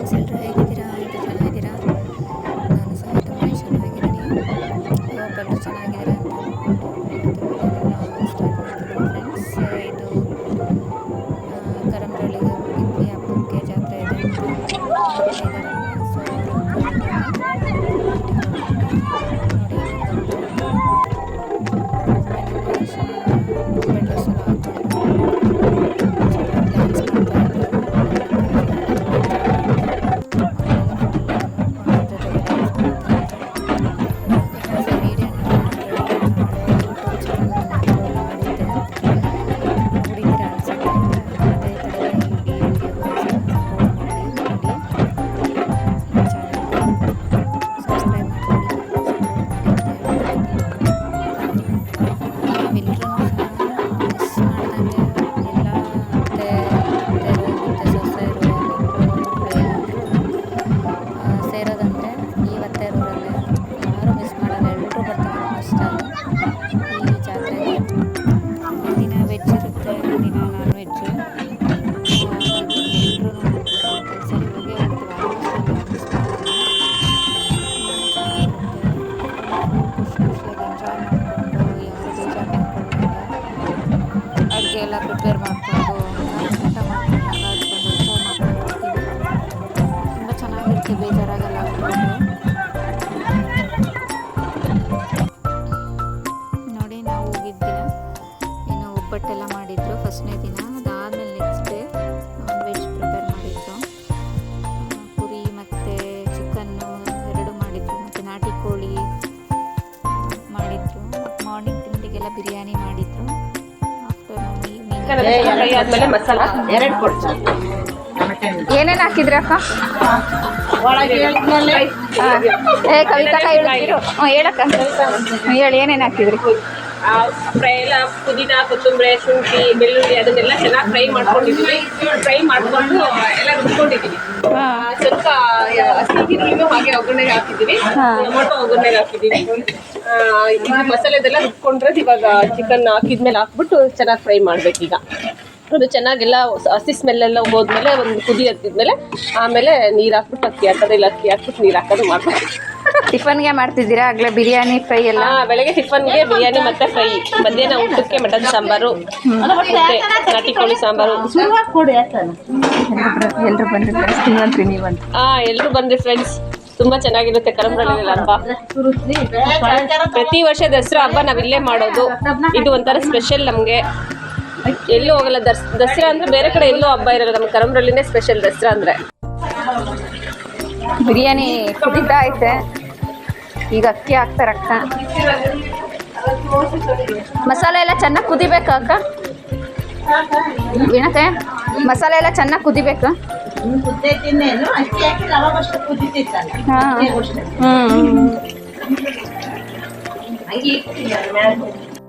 Friends, ಎಲ್ಲರೂ ಹೇಗಿದ್ದೀರಾ? ಎಲ್ಲರೂ ಚೆನ್ನಾಗಿದ್ದೀರಾ? ನಾನು ಸಹ ತುಂಬಾ ಚೆನ್ನಾಗಿದ್ದೀನಿ. ಹೋಪ್ ಎಲ್ಲರೂ ಚೆನ್ನಾಗಿದ್ದೀರಾ ಅಂತ ಅಂದ್ಕೊಂಡು ಇವತ್ತು ವಿಡಿಯೋನೆಲ್ಲ ಸ್ಟಾರ್ಟ್ ಮಾಡ್ತಿದ್ದೀನಿ ಫ್ರೆಂಡ್ಸ್. ಇದು ಕರಂಬ್ರಳ್ಳಿಗೆ ಹೋಗಿದ್ವಿ, ಹಬ್ಬಕ್ಕೆ ಜಾತ್ರೆ ಇದೆ ಅಂತ ಅತ್ತೆ ಇದ್ದಾರಲ್ವ, ಸೊ ಅವರು ಕರೆದಿದ್ರು ಮೀಟಿಂಗ್ ಹೋಗೋಕ್ಕೆ. ನೋಡಿ, ಇವಾಗ ಗೊಂಬೆ ಗೊಂಬೆನೆಲ್ಲ ಗೊಂಬೆ ಡ್ರೆಸ್ ಎಲ್ಲ ಹಾಕ್ಕೊಂಡು ಚೆನ್ನಾಗಿ ಡ್ಯಾನ್ಸ್ ಮಾಡ್ತಾಯಿದ್ರು. ನಮ್ಮತ್ತೆ ಫುಲ್ ಎಂಜಾಯ್ ಮಾಡಿದ್ರು. ಮಕ್ಕಳೆಲ್ಲ ಫುಲ್ ಅವ್ರ ಜೊತೆಗೆ ಡ್ಯಾನ್ಸ್ ಮಾಡ್ತಾಯಿದ್ರು. ಫ್ರೆಂಡ್ಸ್, ಈ ವಿಡಿಯೋನ ಆಲ್ರೆಡಿ ನಾನು ಹಳೆ ಯೂಟ್ಯೂಬ್ ಚಾನಲಲ್ಲಿ ಅಪ್ಲೋಡ್ ಮಾಡಿದ್ದೆ, ನೋಡಿದ್ದೀರಾ ಅನಿಸುತ್ತೆ. ಅದೇ ಥರ ಈ ವಿಡಿಯೋಗೂ ಸಹ ಸಪೋರ್ಟ್ ಮಾಡಿ ನೋಡಿ. ಚಾನಲ್ಗೆ ಸಬ್ಸ್ಕ್ರೈಬ್ ಮಾಡ್ಕೊಳ್ಳಿ, ಸಪೋರ್ಟ್ ಮಾಡಿ ಅಂತ ಹೇಳ್ತಾ ನಾವೆಲ್ಲರೂ ಸಹ ಮಿಸ್ ಮಾಡ್ದಂಗೆ ಎಲ್ಲ ಅತ್ತೆರು ಮತ್ತು ಸೊಸೆಯರು ಮಕ್ಕಳು ಎಲ್ಲರೂ ಸೇರೋದಂದರೆ ಈ ಅತ್ತೆರೂರಲ್ಲೇ. ಯಾರೂ ಮಿಸ್ ಮಾಡಲ್ಲ, ಎಲ್ಲರೂ ಬರ್ತಾರೆ ಆಲ್ಮೋಸ್ಟ್ ಆಲ್ ಈ ಜಾತ್ರೆಗೆ. ಒಂದಿನ ವೆಜ್ ಇರುತ್ತೆ, ಒಂದಿನ ನಾನ್ ವೆಜ್ಜು. ಎಲ್ಲರೂ ಕಂಪಲ್ಸರಿ ಹೋಗೇ ಹೋಗ್ತೀವಿ, ಆಲ್ಮೋಸ್ಟ್ ಆಲ್ ಯಾರು ಮಿಸ್ ಮಾಡಲ್ಲ. ತುಂಬಾ ಚೆನ್ನಾಗಿರುತ್ತೆ. ಫುಲ್ ಖುಷಿ ಖುಷಿಯಾಗಿ ಎಂಜಾಯ್ ಮಾಡಿಕೊಂಡು, ಯಾರು ಬೇಜಾರು ಮಾಡ್ಕೊಳ್ಳೋಂಗೆ ಅಡುಗೆ ಎಲ್ಲ ಪ್ರಿಪೇರ್ ಮಾಡಿಕೊಂಡು ಊಟ ಮಾಡ್ಕೊಂಡು ನಗಾಡ್ಕೊಂಡು ಎಂಜಾಯ್ ಮಾಡ್ಕೊಂಡು ಹೋಗ್ತೀವಿ. ತುಂಬ ಚೆನ್ನಾಗಿರುತ್ತೆ, ಬೇಜಾರಾಗಲ್ಲ ಅಲ್ಲಿ ಹೋದರೆ. ನೋಡಿ, ನಾವು ಹೋಗಿದ್ದ ದಿನ ಏನು ಒಬ್ಬಟ್ಟೆಲ್ಲ ಮಾಡಿದ್ರು ಫಸ್ಟ್ನೇ ದಿನ. ಅದಾದಮೇಲೆ ನೆಕ್ಸ್ಟ್ ಡೇ ವೆಜ್ ಪ್ರಿಪೇರ್ ಮಾಡಿದ್ರು. ಪುರಿ ಮತ್ತು ಚಿಕನ್ನು ಎರಡು ಮಾಡಿದ್ರು, ಮತ್ತು ನಾಟಿ ಕೋಳಿ ಮಾಡಿದ್ರು. ಮಾರ್ನಿಂಗ್ ತಿಂಡಿಗೆಲ್ಲ ಬಿರಿಯಾನಿ ಮಾಡಿದ್ರು. ಆಫ್ಟರ್ನೂನ್ ಈವ್ನಿಂಗ್ ಆದ್ಮೇಲೆ ಮಸಾಲ ಎರಡು ಕೊಡ್ತೀನಿ. ಏನೇನು ಹಾಕಿದ್ರಿ ಅಕ್ಕ? ಏ ಕವಿತಕ್ಕ ಹೇಳ್ತಿರು. ಹೇಳಕ್ಕ, ಹೇಳಿ ಏನೇನು ಹಾಕಿದ್ರಿ? ಫ್ರೈ ಎಲ್ಲ ಪುದೀನ, ಕೊತ್ತಂಬರಿ, ಶುಂಠಿ, ಬೆಳ್ಳುಳ್ಳಿ ಅದನ್ನೆಲ್ಲ ಚೆನ್ನಾಗಿ ಫ್ರೈ ಮಾಡ್ಕೊಂಡಿದ್ದೀವಿ. ಫ್ರೈ ಮಾಡಿಕೊಂಡು ಎಲ್ಲ ರುಬ್ಕೊಂಡಿದ್ದೀವಿ. ಸ್ವಲ್ಪ ಹಸಿ ಈರುಳ್ಳಿನೂ ಹಾಗೆ ಒಗ್ಗರಣೆಗೆ ಹಾಕಿದ್ದೀವಿ, ಟೊಮೊಟೊ ಒಗ್ಗರಣೆಗೆ ಹಾಕಿದ್ದೀವಿ. ಈಗ ಮಸಾಲೆದೆಲ್ಲ ರುಬ್ಕೊಂಡ್ರೆ ಇವಾಗ ಚಿಕನ್ ಹಾಕಿದ್ಮೇಲೆ ಹಾಕ್ಬಿಟ್ಟು ಚೆನ್ನಾಗಿ ಫ್ರೈ ಮಾಡ್ಬೇಕೀಗ. ಅದು ಚೆನ್ನಾಗೆಲ್ಲ ಹಸಿ ಸ್ಮೆಲ್ಲೆಲ್ಲ ಹೋದ್ಮೇಲೆ ಒಂದು ಕುದಿ ಹತ್ತಿದ್ಮೇಲೆ ಆಮೇಲೆ ನೀರು ಹಾಕ್ಬಿಟ್ಟು ಅಕ್ಕಿ ಹಾಕೋದು, ಇಲ್ಲ ಅಕ್ಕಿ ಹಾಕ್ಬಿಟ್ಟು ನೀರು ಹಾಕೋದು ಮಾಡ್ಬೇಕು. ಟಿಫನ್ಗೆ ಮಾಡ್ತಿದ್ದೀರಾ ಆಗಲೇ ಬಿರಿಯಾನಿ ಫ್ರೈ ಎಲ್ಲ? ಬೆಳಗ್ಗೆ ಟಿಫನ್ಗೆ ಬಿರಿಯಾನಿ ಮತ್ತೆ ಫ್ರೈ, ಮಧ್ಯಾಹ್ನ ಊಟಕ್ಕೆ ಮಟನ್ ಸಾಂಬಾರು ಮತ್ತೆ ನಾಟಿ ಕೋಳಿ ಸಾಂಬಾರು. ಎಲ್ಲರೂ ಬಂದಿದ್ದಾರೆ, ನೀವಂತ್ರಿ ನೀವಂತ. ಎಲ್ಲರೂ ಬಂದ್ರಿ ಫ್ರೆಂಡ್ಸ್. ತುಂಬಾ ಚೆನ್ನಾಗಿರುತ್ತೆ ಕರಂಬ್ರಳ್ಳಿಯಲ್ಲಿ ಹಬ್ಬ. ಪ್ರತಿ ವರ್ಷ ದಸರಾ ಹಬ್ಬ ನಾವಿಲ್ಲೇ ಮಾಡೋದು. ಇದು ಒಂಥರ ಸ್ಪೆಷಲ್ ನಮಗೆ. ಎಲ್ಲೂ ಹೋಗಲ್ಲ. ದಸರಾ ಅಂದ್ರೆ ಬೇರೆ ಕಡೆ ಎಲ್ಲೂ ಹಬ್ಬ ಇರಲ್ಲ, ನಮ್ಮ ಕರಂಬ್ರಳ್ಳಿನೇ ಸ್ಪೆಷಲ್ ದಸರಾ ಅಂದ್ರೆ. ಬಿರಿಯಾನಿ ಕುದೀತಾ ಐತೆ, ಈಗ ಅಕ್ಕಿ ಹಾಕ್ತಾರೆ ಅಕ್ಕ. ಮಸಾಲೆ ಎಲ್ಲ ಚೆನ್ನಾಗಿ ಕುದಿಬೇಕಾ ಅಕ್ಕ? ಏನಕ್ಕೆ ಮಸಾಲೆ ಎಲ್ಲ ಚೆನ್ನಾಗಿ ಕುದಿಬೇಕಾ?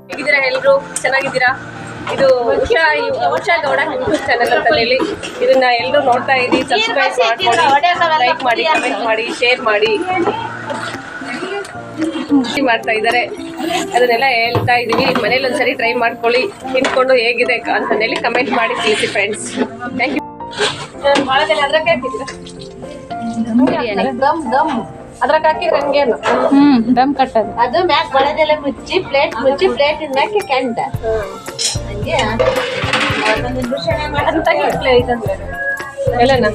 ಹೇಗಿದ್ದೀರಾ ಎಲ್ಲರೂ? ಚೆನ್ನಾಗಿದ್ದೀರಾ? ಇದು ಉಷಾ ಗೌಡ ಯೂಟ್ಯೂಬ್ ಚಾನಲ್ ಅಂತ ಹೇಳಿ, ಇದನ್ನ ಎಲ್ಲರೂ ನೋಡ್ತಾ ಇದ್ದೀವಿ. ಸಬ್ಸ್ಕ್ರೈಬ್ ಮಾಡ್ಕೊಳ್ಳಿ, ಲೈಕ್ ಮಾಡಿ, ಕಮೆಂಟ್ ಮಾಡಿ, ಶೇರ್ ಮಾಡಿ ಮಾಡ್ತಾ ಇದ್ದಾರೆ. ಅದನ್ನೆಲ್ಲ ಹೇಳ್ತಾ ಇದ್ದೀವಿ. ಮನೇಲಿ ಒಂದ್ಸರಿ ಟ್ರೈ ಮಾಡ್ಕೊಳ್ಳಿ, ತಿನ್ಕೊಂಡು ಹೇಗಿದೆ ಅಂತ ಹೇಳಿ ಕಮೆಂಟ್ ಮಾಡಿ ತಿಳಿಸಿ ಫ್ರೆಂಡ್ಸ್. Thank you. ಅದ್ರಾಗ ಹಾಕಿದ್ರೆ ಅದ್ರಾಗ ಹಾಕಿದ್ರೆ ಹಂಗೇನು ದಮ್ ಕಟ್ಟೋದು. ಅದು ಮ್ಯಾಕ್ ಬಡದೆಲ್ಲ ಮುಚ್ಚಿ ಪ್ಲೇಟ್ ಮ್ಯಾಕೆ ಕೆಂಡ ಹಂಗೆ ಎಲ್ಲನ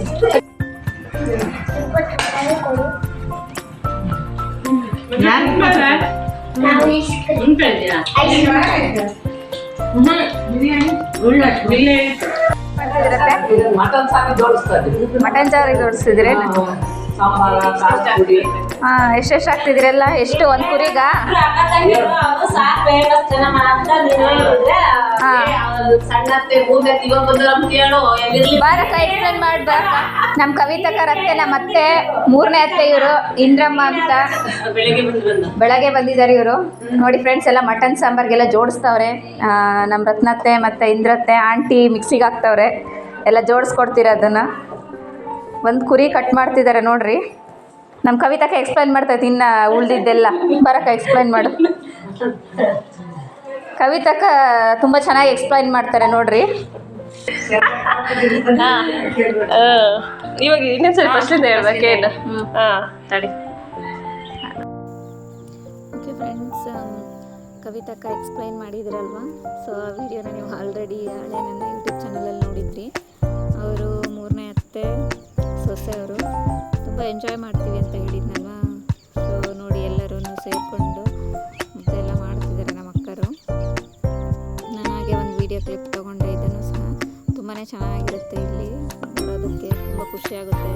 ಮಟನ್ ಸಾರಿಗೆ ಜೋಡಿಸ್ತಿದ್ರೆ ಎಷ್ಟೆಷ್ಟು ಹಾಕ್ತಿದ್ರೆಲ್ಲ? ಎಷ್ಟು ಒಂದು ಕುರಿಗ? ಬಾರಕ್ಕ ಎಕ್ಸ್ಪ್ಲೇನ್ ಮಾಡ್ಬಾರಕ್ಕ. ನಮ್ಮ ಕವಿತಕ್ಕರ ಅತ್ತೆ, ನಮ್ಮ ಅತ್ತೆ ಮೂರನೇ ಅತ್ತೆ ಇವರು, ಇಂದ್ರಮ್ಮ ಅಂತ. ಬೆಳಗ್ಗೆ ಬಂದಿದ್ದಾರೆ ಇವರು. ನೋಡಿ ಫ್ರೆಂಡ್ಸ್, ಎಲ್ಲ ಮಟನ್ ಸಾಂಬಾರಿಗೆಲ್ಲ ಜೋಡಿಸ್ತವ್ರೆ. ನಮ್ಮ ರತ್ನತ್ತೆ ಮತ್ತು ಇಂದ್ರತ್ತೆ ಆಂಟಿ ಮಿಕ್ಸಿಗೆ ಹಾಕ್ತವ್ರೆ, ಎಲ್ಲ ಜೋಡಿಸ್ಕೊಡ್ತೀರ ಅದನ್ನು. ಒಂದು ಕುರಿ ಕಟ್ ಮಾಡ್ತಿದ್ದಾರೆ ನೋಡ್ರಿ. ನಮ್ಮ ಕವಿತಕ್ಕ ಎಕ್ಸ್ಪ್ಲೈನ್ ಮಾಡ್ತೈತೆ ಇನ್ನು ಉಳ್ದಿದ್ದೆಲ್ಲ. ಬರಕ್ಕ ಎಕ್ಸ್ಪ್ಲೈನ್ ಮಾಡು. ಕವಿತಕ್ಕ ತುಂಬ ಚೆನ್ನಾಗಿ ಎಕ್ಸ್ಪ್ಲೈನ್ ಮಾಡ್ತಾರೆ ನೋಡ್ರಿ. ಇವಾಗ ಇನ್ನೊಂದ್ಸರಿ ಫಸ್ಟಿಂದ ಹೇಳ್ಬೇಕು ಏನು ಹಾಂ ತಡಿ. ಓಕೆ ಫ್ರೆಂಡ್ಸ್, ಕವಿತಕ್ಕ ಎಕ್ಸ್ಪ್ಲೈನ್ ಮಾಡಿದ್ರಲ್ವ. ಸೊ ಆ ವಿಡಿಯೋನ ನೀವು ಆಲ್ರೆಡಿ ಹಳೆ ನನ್ನ ಯೂಟ್ಯೂಬ್ ಚಾನಲಲ್ಲಿ ನೋಡಿದ್ರಿ. ಅವರು 3ನೇ ಅತ್ತೆ ಸೊಸೆಯವರು ತುಂಬ ಎಂಜಾಯ್ ಮಾಡ್ತೀವಿ ಅಂತ ಹೇಳಿದ್ನಲ್ವ. ಸೊ ನೋಡಿ ಎಲ್ಲರೂ ಸೇರಿಕೊಂಡು ಮುದ್ದೆಲ್ಲ ಮಾಡ್ತಿದ್ದಾರೆ ನಮ್ಮ ಅಕ್ಕರು. ನಾನು ಹಾಗೆ ಒಂದು ವಿಡಿಯೋ ಕ್ಲಿಪ್ ತೊಗೊಂಡೆ. ಇದನ್ನು ಸಹ ತುಂಬಾ ಚೆನ್ನಾಗಿರುತ್ತೆ. ಇಲ್ಲಿ ನೋಡೋದಕ್ಕೆ ತುಂಬ ಖುಷಿಯಾಗುತ್ತೆ.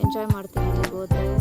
ಎಂಜಾಯ್ ಮಾಡ್ತೀವಿ ಇಲ್ಲಿಗೆ ಹೋದರೆ.